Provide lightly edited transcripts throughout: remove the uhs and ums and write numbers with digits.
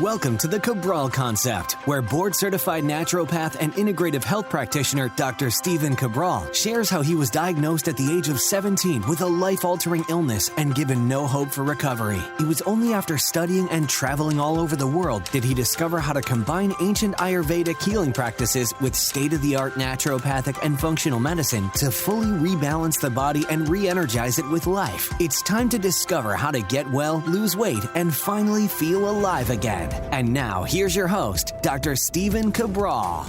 Welcome to the Cabral Concept, where board-certified naturopath and integrative health practitioner Dr. Stephen Cabral shares how he was diagnosed at the age of 17 with a life-altering illness and given no hope for recovery. It was only after studying and traveling all over the world did he discover how to combine ancient Ayurvedic healing practices with state-of-the-art naturopathic and functional medicine to fully rebalance the body and re-energize it with life. It's time to discover how to get well, lose weight, and finally feel alive again. And now, here's your host, Dr. Stephen Cabral.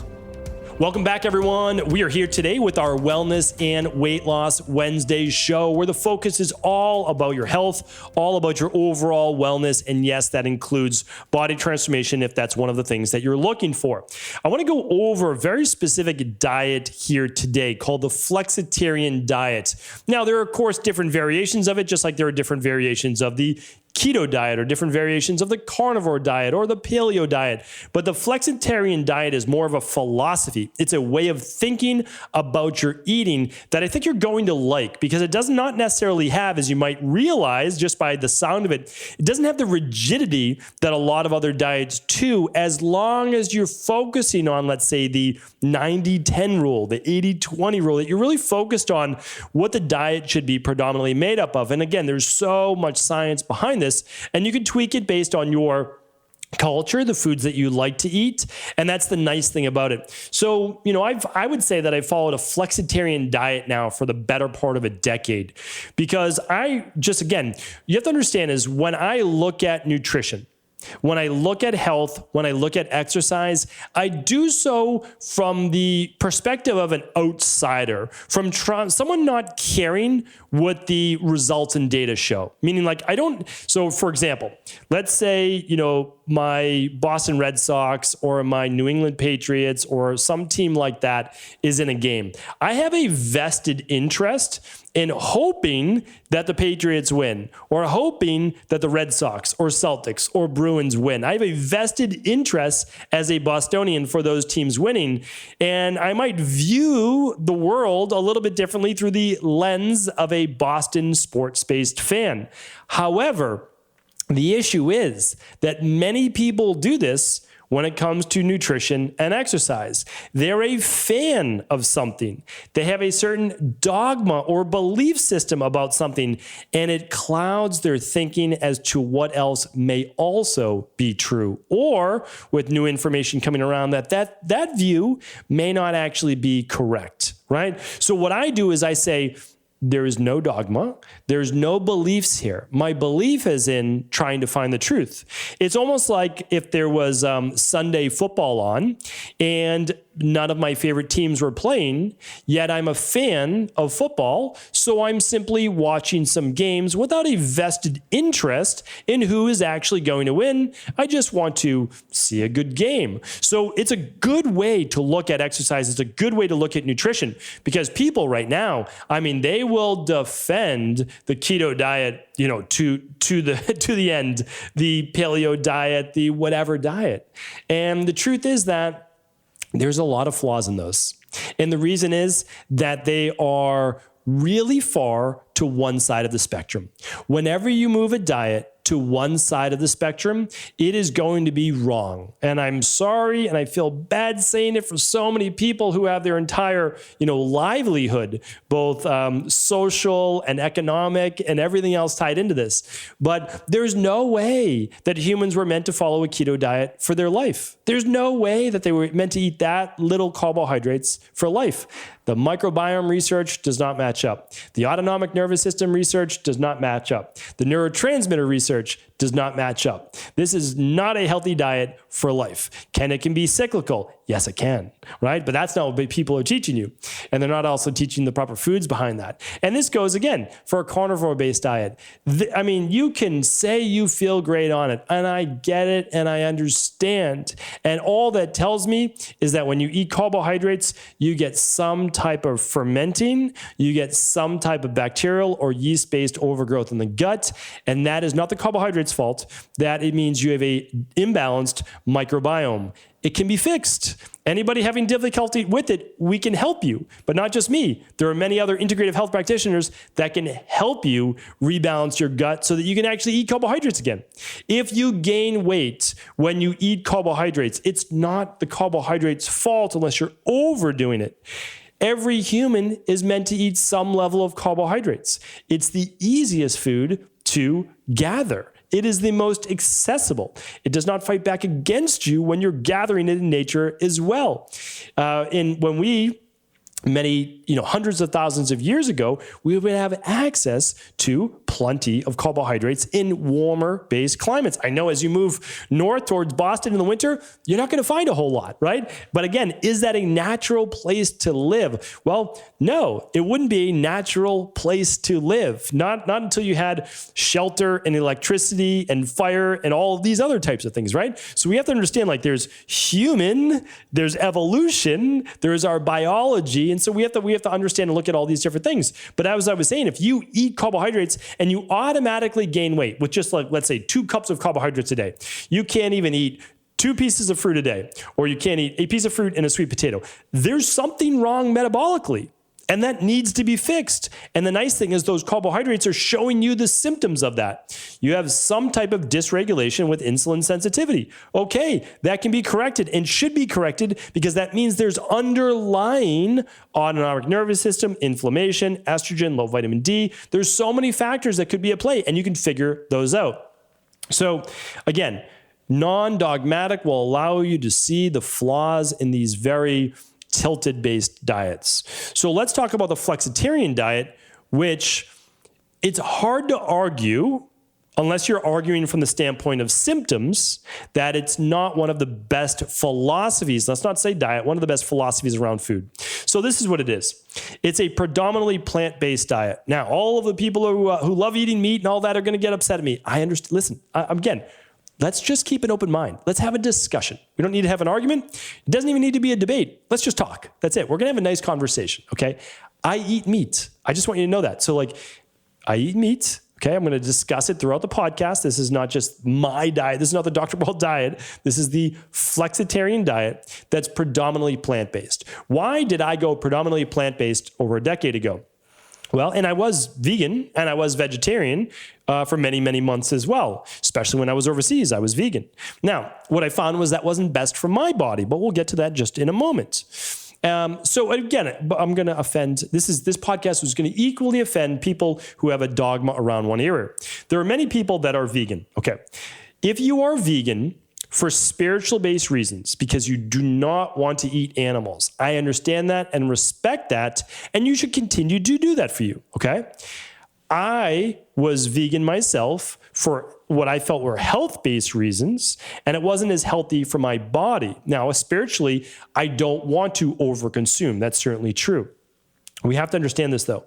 Welcome back, everyone. We are here today with our Wellness and Weight Loss Wednesday show, where the focus is all about your health, all about your overall wellness, and yes, that includes body transformation if that's one of the things that you're looking for. I want to go over a very specific diet here today called the Flexitarian Diet. Now, there are, of course, different variations of it, just like there are different variations of the keto diet or different variations of the carnivore diet or the paleo diet. But the flexitarian diet is more of a philosophy. It's a way of thinking about your eating that I think you're going to like, because it does not necessarily have, as you might realize just by the sound of it, it doesn't have the rigidity that a lot of other diets do, as long as you're focusing on, let's say, the 90-10 rule, the 80-20 rule, that you're really focused on what the diet should be predominantly made up of. And again, there's so much science behind this, and you can tweak it based on your culture, the foods that you like to eat. And that's the nice thing about it. So, I would say that I followed a flexitarian diet now for the better part of a decade, because you have to understand is when I look at nutrition, when I look at health, when I look at exercise, I do so from the perspective of an outsider, from someone not caring what the results and data show. Meaning so for example, let's say, my Boston Red Sox or my New England Patriots or some team like that is in a game. I have a vested interest in hoping that the Patriots win, or hoping that the Red Sox or Celtics or Bruins win. I have a vested interest as a Bostonian for those teams winning, and I might view the world a little bit differently through the lens of a Boston sports-based fan. However, the issue is that many people do this when it comes to nutrition and exercise. They're a fan of something. They have a certain dogma or belief system about something, and it clouds their thinking as to what else may also be true. Or with new information coming around that view may not actually be correct, right? So what I do is I say, there is no dogma. There's no beliefs here. My belief is in trying to find the truth. It's almost like if there was Sunday football on and none of my favorite teams were playing, yet I'm a fan of football, so I'm simply watching some games without a vested interest in who is actually going to win. I just want to see a good game. So it's a good way to look at exercise. It's a good way to look at nutrition, because people right now, they will defend the keto diet, to the end, the paleo diet, the whatever diet. And the truth is that there's a lot of flaws in those. And the reason is that they are really far to one side of the spectrum. Whenever you move a diet to one side of the spectrum, it is going to be wrong. And I'm sorry, and I feel bad saying it for so many people who have their entire, livelihood, both social and economic and everything else tied into this. But there's no way that humans were meant to follow a keto diet for their life. There's no way that they were meant to eat that little carbohydrates for life. The microbiome research does not match up. The autonomic nervous system research does not match up. The neurotransmitter research does not match up. This is not a healthy diet for life. It can be cyclical? Yes, it can, right? But that's not what people are teaching you. And they're not also teaching the proper foods behind that. And this goes, again, for a carnivore-based diet. You can say you feel great on it, and I get it, and I understand. And all that tells me is that when you eat carbohydrates, you get some type of fermenting, you get some type of bacterial or yeast-based overgrowth in the gut, and that is not the carbohydrate carbohydrates' fault, that it means you have a imbalanced microbiome. It can be fixed. Anybody having difficulty with it, we can help you, but not just me. There are many other integrative health practitioners that can help you rebalance your gut so that you can actually eat carbohydrates again. If you gain weight when you eat carbohydrates, it's not the carbohydrates' fault unless you're overdoing it. Every human is meant to eat some level of carbohydrates. It's the easiest food to gather. It is the most accessible. It does not fight back against you when you're gathering it in nature as well. Hundreds of thousands of years ago, we would have access to plenty of carbohydrates in warmer based climates. I know as you move north towards Boston in the winter, you're not going to find a whole lot, right? But again, is that a natural place to live? Well, no, it wouldn't be a natural place to live. Not until you had shelter and electricity and fire and all of these other types of things, right? So we have to understand, like, there's human, there's evolution, there's our biology. And so we have to understand and look at all these different things. But as I was saying, if you eat carbohydrates and you automatically gain weight with just, like, let's say 2 cups of carbohydrates a day, you can't even eat 2 pieces of fruit a day, or you can't eat a piece of fruit and a sweet potato. There's something wrong metabolically, and that needs to be fixed. And the nice thing is those carbohydrates are showing you the symptoms of that. You have some type of dysregulation with insulin sensitivity. Okay, that can be corrected and should be corrected because that means there's underlying autonomic nervous system, inflammation, estrogen, low vitamin D. There's so many factors that could be at play, and you can figure those out. So again, non-dogmatic will allow you to see the flaws in these very tilted-based diets. So let's talk about the Flexitarian diet, which it's hard to argue, unless you're arguing from the standpoint of symptoms, that it's not one of the best philosophies. Let's not say diet, one of the best philosophies around food. So this is what it is. It's a predominantly plant-based diet. Now, all of the people who love eating meat and all that are going to get upset at me. I understand. Listen, again, let's just keep an open mind. Let's have a discussion. We don't need to have an argument. It doesn't even need to be a debate. Let's just talk. That's it. We're going to have a nice conversation, okay? I eat meat. I just want you to know that. So, like, I eat meat, okay? I'm going to discuss it throughout the podcast. This is not just my diet. This is not the Dr. Paul diet. This is the Flexitarian diet that's predominantly plant-based. Why did I go predominantly plant-based over a decade ago? Well, and I was vegan and I was vegetarian for many, many months as well, especially when I was overseas. I was vegan. Now, what I found was that wasn't best for my body, but we'll get to that just in a moment. So again, I'm going to offend, this podcast is going to equally offend people who have a dogma around one area. There are many people that are vegan. Okay. If you are vegan for spiritual-based reasons, because you do not want to eat animals, I understand that and respect that, and you should continue to do that for you, okay? I was vegan myself for what I felt were health-based reasons, and it wasn't as healthy for my body. Now, spiritually, I don't want to overconsume. That's certainly true. We have to understand this, though.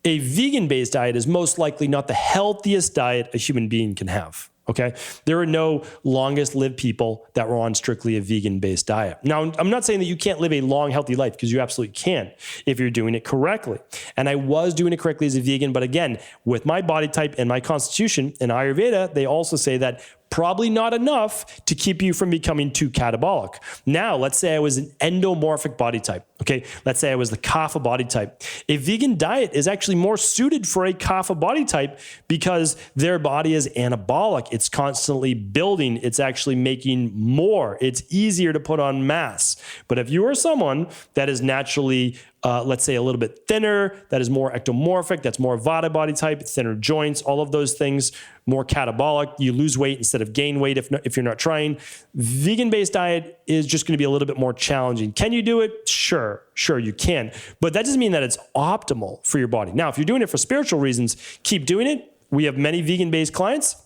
A vegan-based diet is most likely not the healthiest diet a human being can have. Okay. There are no longest lived people that were on strictly a vegan-based diet. Now, I'm not saying that you can't live a long, healthy life, because you absolutely can if you're doing it correctly. And I was doing it correctly as a vegan. But again, with my body type and my constitution in Ayurveda, they also say that probably not enough to keep you from becoming too catabolic. Now, let's say I was an endomorphic body type. Okay, let's say I was the kapha body type. A vegan diet is actually more suited for a kapha body type because their body is anabolic. It's constantly building. It's actually making more. It's easier to put on mass. But if you are someone that is naturally let's say a little bit thinner, that is more ectomorphic, that's more Vata body type, thinner joints, all of those things, more catabolic, you lose weight instead of gain weight if you're not trying. Vegan-based diet is just going to be a little bit more challenging. Can you do it? Sure, you can. But that doesn't mean that it's optimal for your body. Now, if you're doing it for spiritual reasons, keep doing it. We have many vegan-based clients,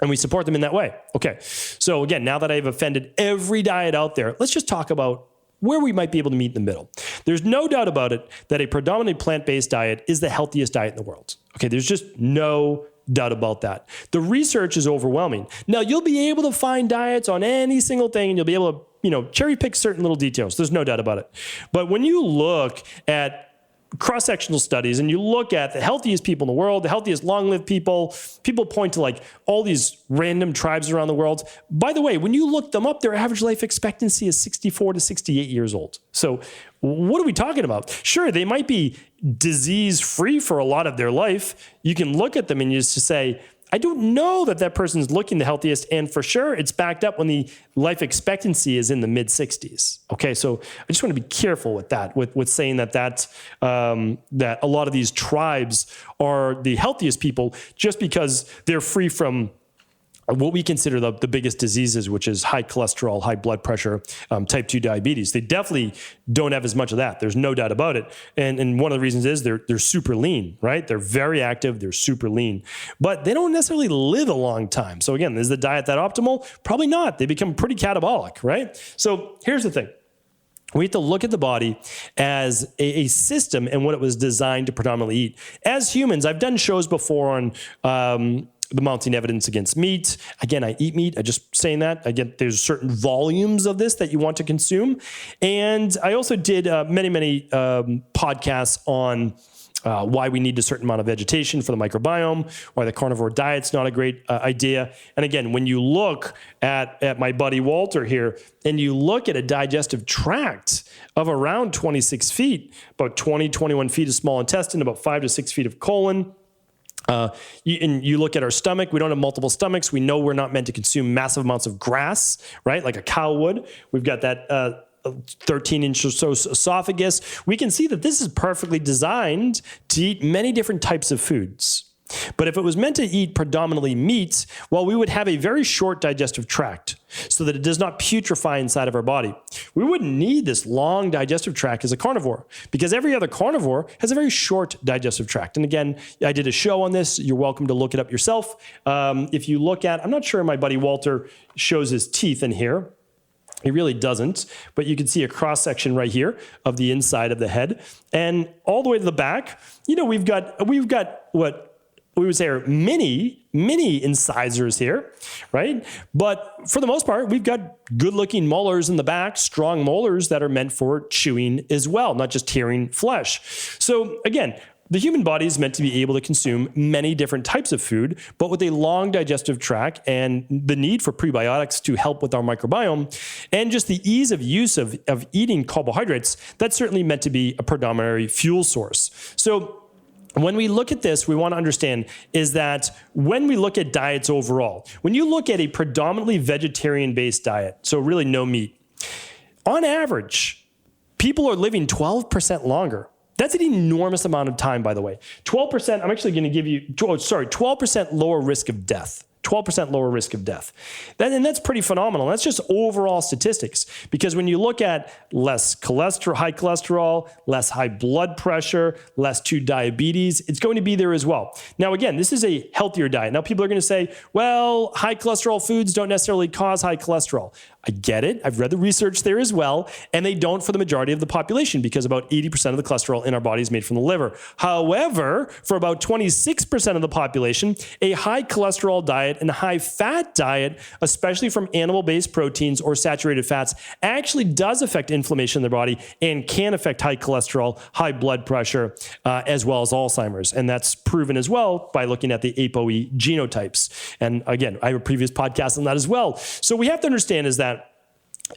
and we support them in that way. Okay, so again, now that I've offended every diet out there, let's just talk about where we might be able to meet in the middle. There's no doubt about it that a predominantly plant-based diet is the healthiest diet in the world. Okay, there's just no doubt about that. The research is overwhelming. Now, you'll be able to find diets on any single thing, and you'll be able to, cherry pick certain little details. There's no doubt about it. But when you look at cross-sectional studies and you look at the healthiest people in the world, the healthiest long-lived people point to like all these random tribes around the world. By the way, when you look them up, their average life expectancy is 64 to 68 years old. So what are we talking about? Sure, they might be disease-free for a lot of their life. You can look at them and you just say, I don't know that that person's looking the healthiest, and for sure it's backed up when the life expectancy is in the mid-60s. Okay, so I just want to be careful with that, with saying that that a lot of these tribes are the healthiest people just because they're free from what we consider the biggest diseases, which is high cholesterol, high blood pressure, type 2 diabetes. They definitely don't have as much of that. There's no doubt about it. And one of the reasons is they're super lean, right? They're very active. They're super lean, but they don't necessarily live a long time. So again, is the diet that optimal? Probably not. They become pretty catabolic, right? So here's the thing. We have to look at the body as a system and what it was designed to predominantly eat. As humans, I've done shows before on the mounting evidence against meat. Again, I eat meat. I'm just saying that. Again, there's certain volumes of this that you want to consume. And I also did many podcasts on why we need a certain amount of vegetation for the microbiome, why the carnivore diet's not a great idea. And again, when you look at my buddy Walter here, and you look at a digestive tract of around 26 feet, about 20, 21 feet of small intestine, about 5 to 6 feet of colon, and you look at our stomach, we don't have multiple stomachs. We know we're not meant to consume massive amounts of grass, right? Like a cow would. We've got that 13-inch or so esophagus. We can see that this is perfectly designed to eat many different types of foods. But if it was meant to eat predominantly meat, well, we would have a very short digestive tract so that it does not putrefy inside of our body. We wouldn't need this long digestive tract as a carnivore because every other carnivore has a very short digestive tract. And again, I did a show on this. You're welcome to look it up yourself. If you look at, I'm not sure my buddy Walter shows his teeth in here. He really doesn't, but you can see a cross section right here of the inside of the head, and all the way to the back. You know, we've got what we would say are mini incisors here, right? But for the most part, we've got good-looking molars in the back, strong molars that are meant for chewing as well, not just tearing flesh. So again, the human body is meant to be able to consume many different types of food, but with a long digestive tract and the need for prebiotics to help with our microbiome and just the ease of use of eating carbohydrates, that's certainly meant to be a predominant fuel source. So when we look at this, we want to understand is that when we look at diets overall, when you look at a predominantly vegetarian-based diet, so really no meat, on average, people are living 12% longer. That's an enormous amount of time, by the way. 12%, I'm actually going to give you, 12% lower risk of death. 12% lower risk of death. And that's pretty phenomenal. That's just overall statistics, because when you look at less cholesterol, high cholesterol, less high blood pressure, less 2 diabetes, it's going to be there as well. Now, again, this is a healthier diet. Now, people are going to say, well, high cholesterol foods don't necessarily cause high cholesterol. I get it. I've read the research there as well, and they don't for the majority of the population because about 80% of the cholesterol in our body is made from the liver. However, for about 26% of the population, a high cholesterol diet and a high fat diet, especially from animal-based proteins or saturated fats, actually does affect inflammation in the body and can affect high cholesterol, high blood pressure, as well as Alzheimer's. And that's proven as well by looking at the ApoE genotypes. And again, I have a previous podcast on that as well. So we have to understand is that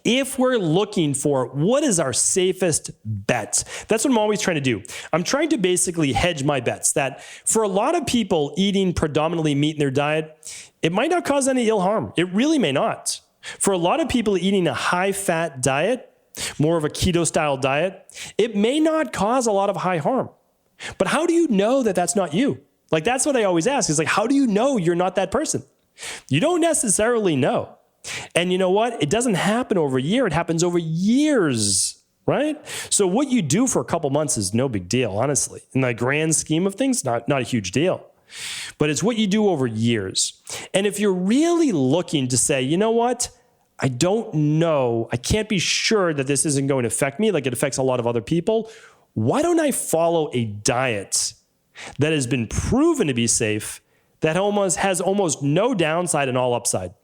if we're looking for what is our safest bet, that's what I'm always trying to do. I'm trying to basically hedge my bets that for a lot of people eating predominantly meat in their diet, it might not cause any ill harm. It really may not. For a lot of people eating a high-fat diet, more of a keto-style diet, it may not cause a lot of high harm. But how do you know that that's not you? Like, that's what I always ask. Is like, how do you know you're not that person? You don't necessarily know. And you know what? It doesn't happen over a year. It happens over years, right? So what you do for a couple months is no big deal, honestly. In the grand scheme of things, not a huge deal. But it's what you do over years. And if you're really looking to say, you know what? I don't know. I can't be sure that this isn't going to affect me like it affects a lot of other people. Why don't I follow a diet that has been proven to be safe, that has almost no downside and all upside?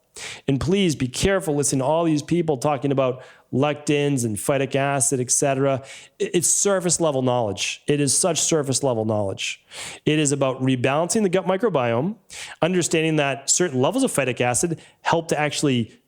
And please be careful listening to all these people talking about lectins and phytic acid, etc. It's surface level knowledge. It is such surface level knowledge. It is about rebalancing the gut microbiome, understanding that certain levels of phytic acid help to actually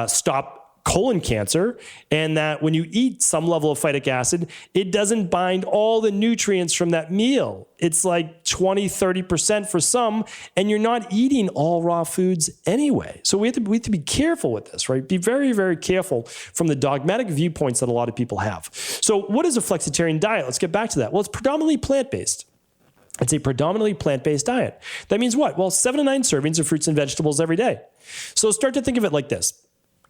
stop colon cancer, and that when you eat some level of phytic acid, it doesn't bind all the nutrients from that meal. It's like 20, 30% for some, and you're not eating all raw foods anyway. So we have to be careful with this, right? Be very, very careful from the dogmatic viewpoints that a lot of people have. So what is a flexitarian diet? Let's get back to that. Well, it's predominantly plant-based. It's a predominantly plant-based diet. That means what? Well, 7 to 9 servings of fruits and vegetables every day. So start to think of it like this.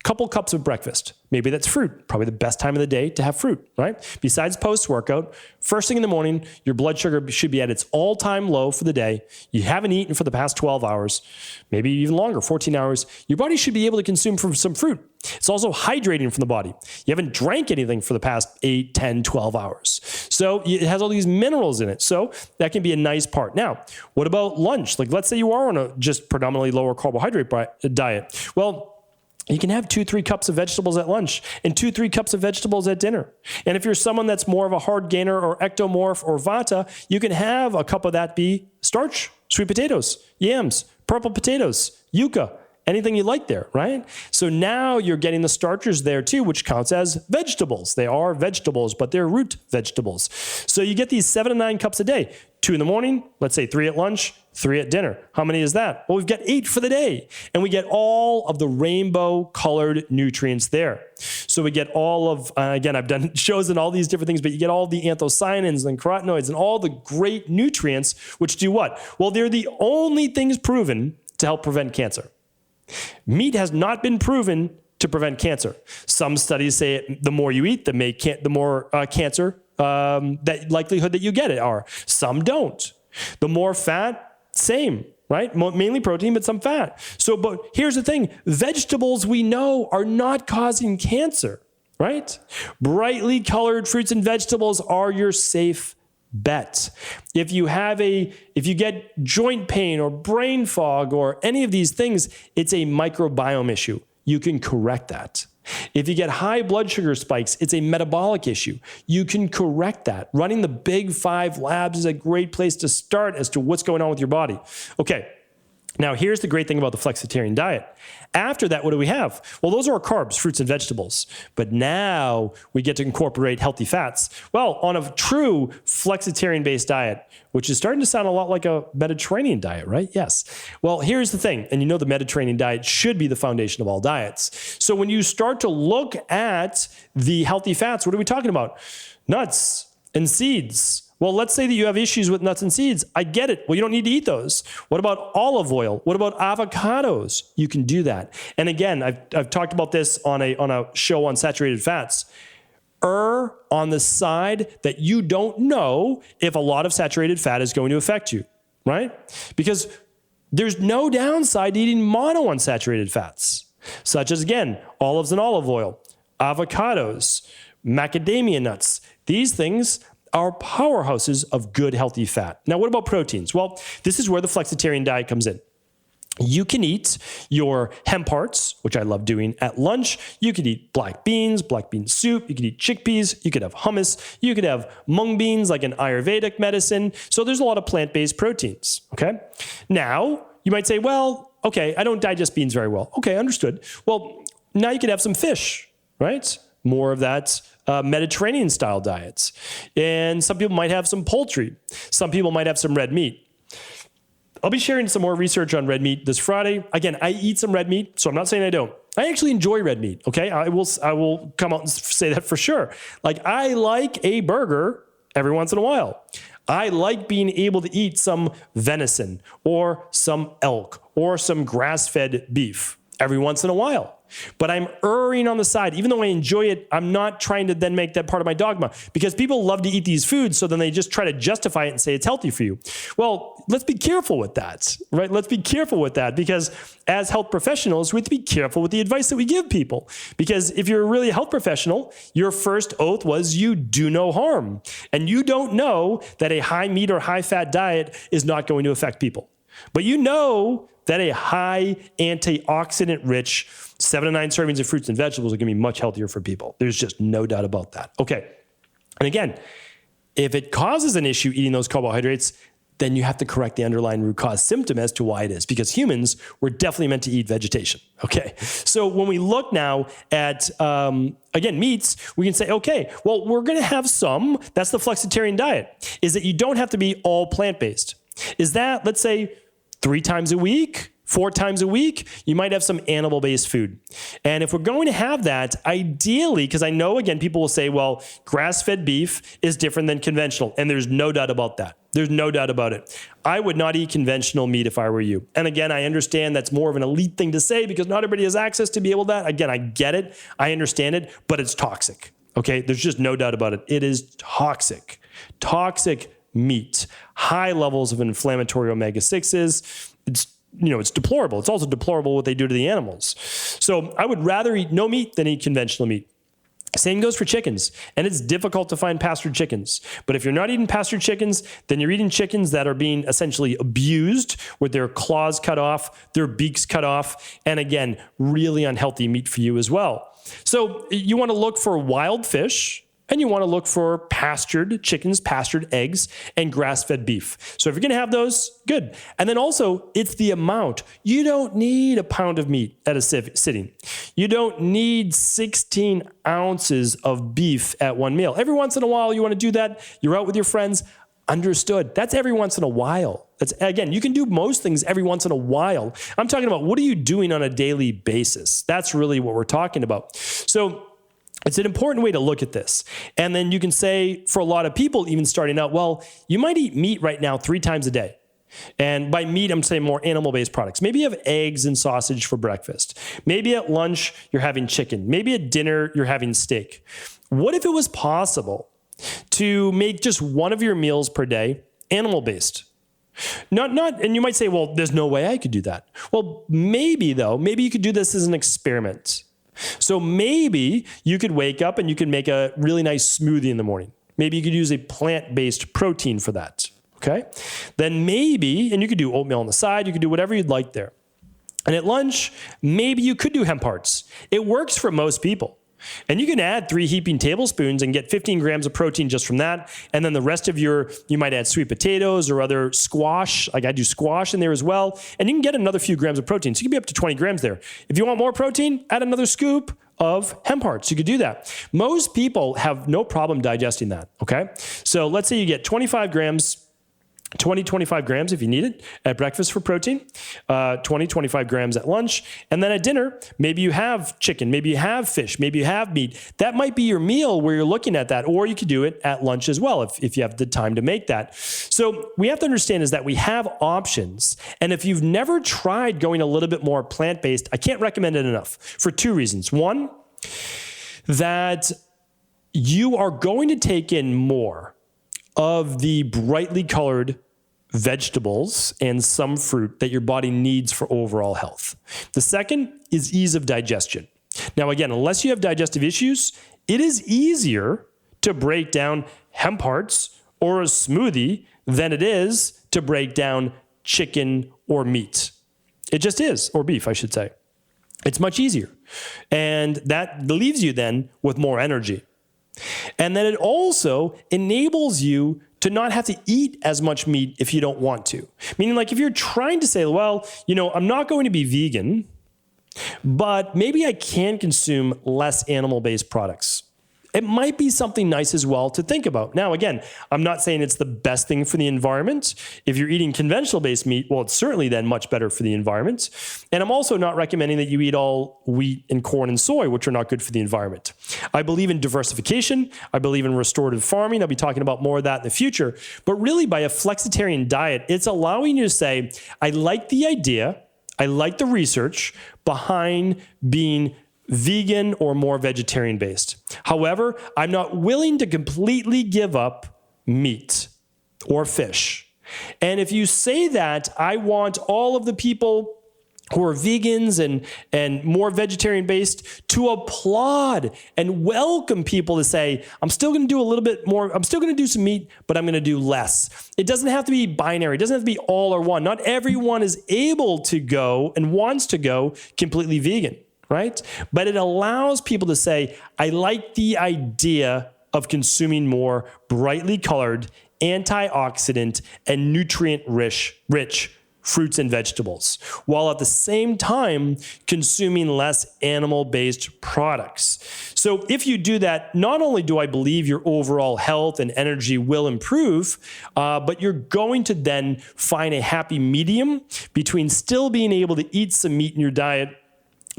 Couple cups of breakfast. Maybe that's fruit. Probably the best time of the day to have fruit, right? Besides post-workout, first thing in the morning, your blood sugar should be at its all-time low for the day. You haven't eaten for the past 12 hours, maybe even longer, 14 hours. Your body should be able to consume from some fruit. It's also hydrating from the body. You haven't drank anything for the past 8, 10, 12 hours. So it has all these minerals in it. So that can be a nice part. Now, what about lunch? Like let's say you are on a just predominantly lower carbohydrate diet. Well, you can have 2-3 cups of vegetables at lunch and 2-3 cups of vegetables at dinner. And if you're someone that's more of a hard gainer or ectomorph or vata, you can have a cup of that be starch, sweet potatoes, yams, purple potatoes, yucca, anything you like there, right? So now you're getting the starches there too, which counts as vegetables. They are vegetables, but they're root vegetables. So you get these 7 to 9 cups a day. 2 in the morning, let's say 3 at lunch, 3 at dinner. How many is that? Well, we've got 8 for the day. And we get all of the rainbow colored nutrients there. So we get all of, again, I've done shows on all these different things, but you get all the anthocyanins and carotenoids and all the great nutrients, which do what? Well, they're the only things proven to help prevent cancer. Meat has not been proven to prevent cancer. Some studies say the more you eat, the more cancer, that likelihood that you get it are. Some don't. The more fat, same, right? Mainly protein, but some fat. So, but here's the thing. Vegetables we know are not causing cancer, right? Brightly colored fruits and vegetables are your safe bet. If you get joint pain or brain fog or any of these things, it's a microbiome issue. You can correct that. If you get high blood sugar spikes, it's a metabolic issue. You can correct that. Running the Big 5 labs is a great place to start as to what's going on with your body. Okay. Now, here's the great thing about the flexitarian diet. After that, what do we have? Well, those are our carbs, fruits and vegetables. But now we get to incorporate healthy fats. Well, on a true flexitarian-based diet, which is starting to sound a lot like a Mediterranean diet, right? Yes. Well, here's the thing. And you know the Mediterranean diet should be the foundation of all diets. So when you start to look at the healthy fats, what are we talking about? Nuts and seeds. Well, let's say that you have issues with nuts and seeds. I get it. Well, you don't need to eat those. What about olive oil? What about avocados? You can do that. And again, I've talked about this on a show on saturated fats. Err on the side that you don't know if a lot of saturated fat is going to affect you, right? Because there's no downside to eating monounsaturated fats, such as, again, olives and olive oil, avocados, macadamia nuts. These things are powerhouses of good, healthy fat. Now, what about proteins? Well, this is where the flexitarian diet comes in. You can eat your hemp hearts, which I love doing at lunch. You could eat black bean soup. You could eat chickpeas. You could have hummus. You could have mung beans, like an Ayurvedic medicine. So there's a lot of plant-based proteins, okay? Now, you might say, well, okay, I don't digest beans very well. Okay, understood. Well, now you could have some fish, right? More of that Mediterranean style diets. And some people might have some poultry. Some people might have some red meat. I'll be sharing some more research on red meat this Friday. Again, I eat some red meat, so I'm not saying I don't. I actually enjoy red meat, okay? I will come out and say that for sure. Like, I like a burger every once in a while. I like being able to eat some venison or some elk or some grass-fed beef every once in a while. But I'm erring on the side. Even though I enjoy it, I'm not trying to then make that part of my dogma, because people love to eat these foods, so then they just try to justify it and say it's healthy for you. Well, let's be careful with that, right? Let's be careful with that, because as health professionals, we have to be careful with the advice that we give people. Because if you're really a health professional, your first oath was you do no harm. And you don't know that a high meat or high fat diet is not going to affect people. But you know that a high antioxidant rich 7 to 9 servings of fruits and vegetables are going to be much healthier for people. There's just no doubt about that. Okay. And again, if it causes an issue eating those carbohydrates, then you have to correct the underlying root cause symptom as to why it is, because humans were definitely meant to eat vegetation. Okay. So when we look now at, again, meats, we can say, okay, well, we're going to have some. That's the flexitarian diet, is that you don't have to be all plant-based. Is that, let's say, 3 times a week, 4 times a week, you might have some animal-based food. And if we're going to have that, ideally, because I know, again, people will say, well, grass-fed beef is different than conventional. And there's no doubt about that. There's no doubt about it. I would not eat conventional meat if I were you. And again, I understand that's more of an elite thing to say because not everybody has access to be able to that. Again, I get it. I understand it, but it's toxic. Okay. There's just no doubt about it. It is toxic. Toxic meat, high levels of inflammatory omega-6s. It's deplorable. It's also deplorable what they do to the animals. So I would rather eat no meat than eat conventional meat. Same goes for chickens, and it's difficult to find pastured chickens. But if you're not eating pastured chickens, then you're eating chickens that are being essentially abused with their claws cut off, their beaks cut off, and again, really unhealthy meat for you as well. So you want to look for wild fish, and you want to look for pastured chickens, pastured eggs, and grass-fed beef. So if you're going to have those, good. And then also, it's the amount. You don't need a pound of meat at a sitting. You don't need 16 ounces of beef at one meal. Every once in a while, you want to do that. You're out with your friends. Understood. That's every once in a while. That's, again, you can do most things every once in a while. I'm talking about what are you doing on a daily basis? That's really what we're talking about. So it's an important way to look at this. And then you can say, for a lot of people, even starting out, well, you might eat meat right now 3 times a day. And by meat, I'm saying more animal-based products. Maybe you have eggs and sausage for breakfast. Maybe at lunch, you're having chicken. Maybe at dinner, you're having steak. What if it was possible to make just one of your meals per day animal-based? And you might say, well, there's no way I could do that. Well, maybe you could do this as an experiment. So maybe you could wake up and you could make a really nice smoothie in the morning. Maybe you could use a plant-based protein for that, okay? Then maybe, and you could do oatmeal on the side, you could do whatever you'd like there. And at lunch, maybe you could do hemp hearts. It works for most people. And you can add 3 heaping tablespoons and get 15 grams of protein just from that. And then the rest of you might add sweet potatoes or other squash. Like I do squash in there as well. And you can get another few grams of protein. So you can be up to 20 grams there. If you want more protein, add another scoop of hemp hearts. You could do that. Most people have no problem digesting that. Okay. So let's say you get 25 grams if you need it at breakfast for protein, 25 grams at lunch. And then at dinner, maybe you have chicken, maybe you have fish, maybe you have meat. That might be your meal where you're looking at that, or you could do it at lunch as well if you have the time to make that. So we have to understand is that we have options. And if you've never tried going a little bit more plant-based, I can't recommend it enough for 2 reasons. One, that you are going to take in more of the brightly colored vegetables and some fruit that your body needs for overall health. The second is ease of digestion. Now, again, unless you have digestive issues, it is easier to break down hemp hearts or a smoothie than it is to break down chicken or meat. It just is, or beef, I should say. It's much easier. And that leaves you then with more energy. And then it also enables you to not have to eat as much meat if you don't want to. Meaning, like, if you're trying to say, well, I'm not going to be vegan, but maybe I can consume less animal-based products. It might be something nice as well to think about. Now, again, I'm not saying it's the best thing for the environment. If you're eating conventional-based meat, well, it's certainly then much better for the environment. And I'm also not recommending that you eat all wheat and corn and soy, which are not good for the environment. I believe in diversification. I believe in restorative farming. I'll be talking about more of that in the future. But really, by a flexitarian diet, it's allowing you to say, I like the idea, I like the research behind being vegan or more vegetarian based. However, I'm not willing to completely give up meat or fish. And if you say that, I want all of the people who are vegans and more vegetarian based to applaud and welcome people to say, I'm still going to do a little bit more. I'm still going to do some meat, but I'm going to do less. It doesn't have to be binary. It doesn't have to be all or one. Not everyone is able to go and wants to go completely vegan, right? But it allows people to say, I like the idea of consuming more brightly colored, antioxidant, and nutrient-rich fruits and vegetables, while at the same time consuming less animal-based products. So if you do that, not only do I believe your overall health and energy will improve, but you're going to then find a happy medium between still being able to eat some meat in your diet,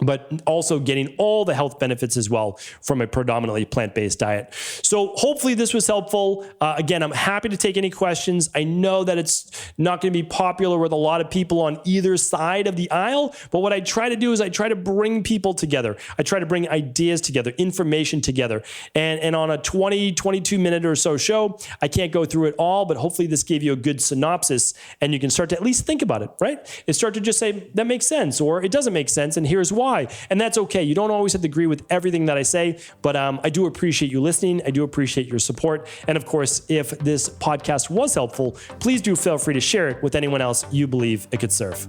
but also getting all the health benefits as well from a predominantly plant-based diet. So hopefully this was helpful. Again, I'm happy to take any questions. I know that it's not going to be popular with a lot of people on either side of the aisle, but what I try to do is I try to bring people together. I try to bring ideas together, information together. And on a 20, 22 minute or so show, I can't go through it all, but hopefully this gave you a good synopsis and you can start to at least think about it, right? And start to just say, that makes sense, or it doesn't make sense, and here's why. And that's okay. You don't always have to agree with everything that I say, but I do appreciate you listening. I do appreciate your support. And of course, if this podcast was helpful, please do feel free to share it with anyone else you believe it could serve.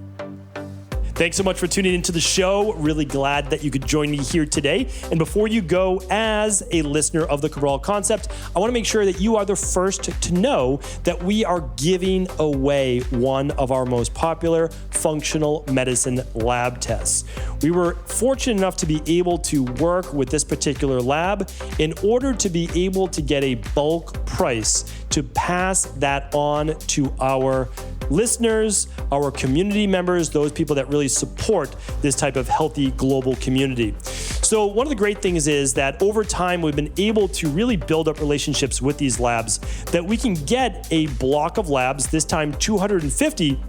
Thanks so much for tuning into the show. Really glad that you could join me here today. And before you go, as a listener of the Cabral Concept, I want to make sure that you are the first to know that we are giving away one of our most popular functional medicine lab tests. We were fortunate enough to be able to work with this particular lab in order to be able to get a bulk price to pass that on to our listeners, our community members, those people that really support this type of healthy global community. So one of the great things is that over time, we've been able to really build up relationships with these labs that we can get a block of labs, this time 250,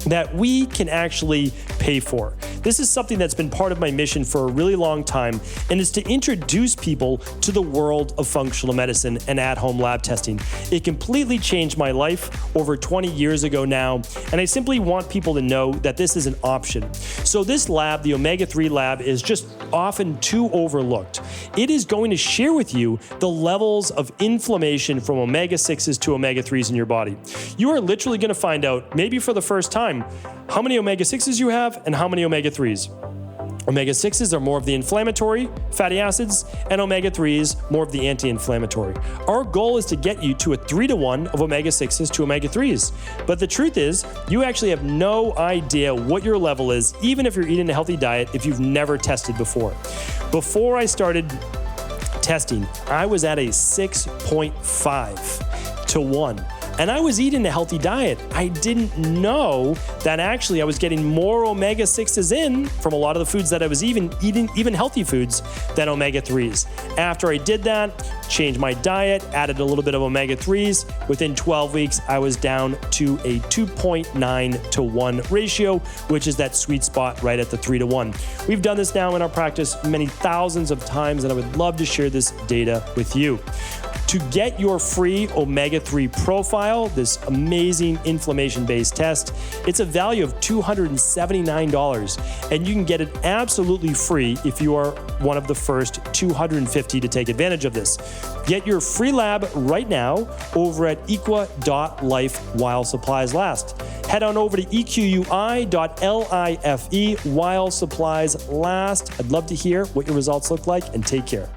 that we can actually pay for. This is something that's been part of my mission for a really long time, and is to introduce people to the world of functional medicine and at-home lab testing. It completely changed my life over 20 years ago now, and I simply want people to know that this is an option. So this lab, the omega-3 lab, is just often too overlooked. It is going to share with you the levels of inflammation from omega-6s to omega-3s in your body. You are literally going to find out, maybe for the first time, how many omega-6s you have and how many omega-3s. Omega-6s are more of the inflammatory fatty acids, and omega-3s more of the anti-inflammatory. Our goal is to get you to a 3-to-1 of omega-6s to omega-3s. But the truth is, you actually have no idea what your level is, even if you're eating a healthy diet, if you've never tested before. Before I started testing, I was at a 6.5 to 1. And I was eating a healthy diet. I didn't know that actually I was getting more omega-6s in from a lot of the foods that I was eating healthy foods, than omega-3s. After I did that, changed my diet, added a little bit of omega-3s, within 12 weeks, I was down to a 2.9 to 1 ratio, which is that sweet spot right at the 3 to 1. We've done this now in our practice many thousands of times, and I would love to share this data with you. To get your free omega-3 profile, this amazing inflammation-based test, it's a value of $279, and you can get it absolutely free if you are one of the first 250 to take advantage of this. Get your free lab right now over at equa.life while supplies last. Head on over to equi.life while supplies last. I'd love to hear what your results look like, and take care.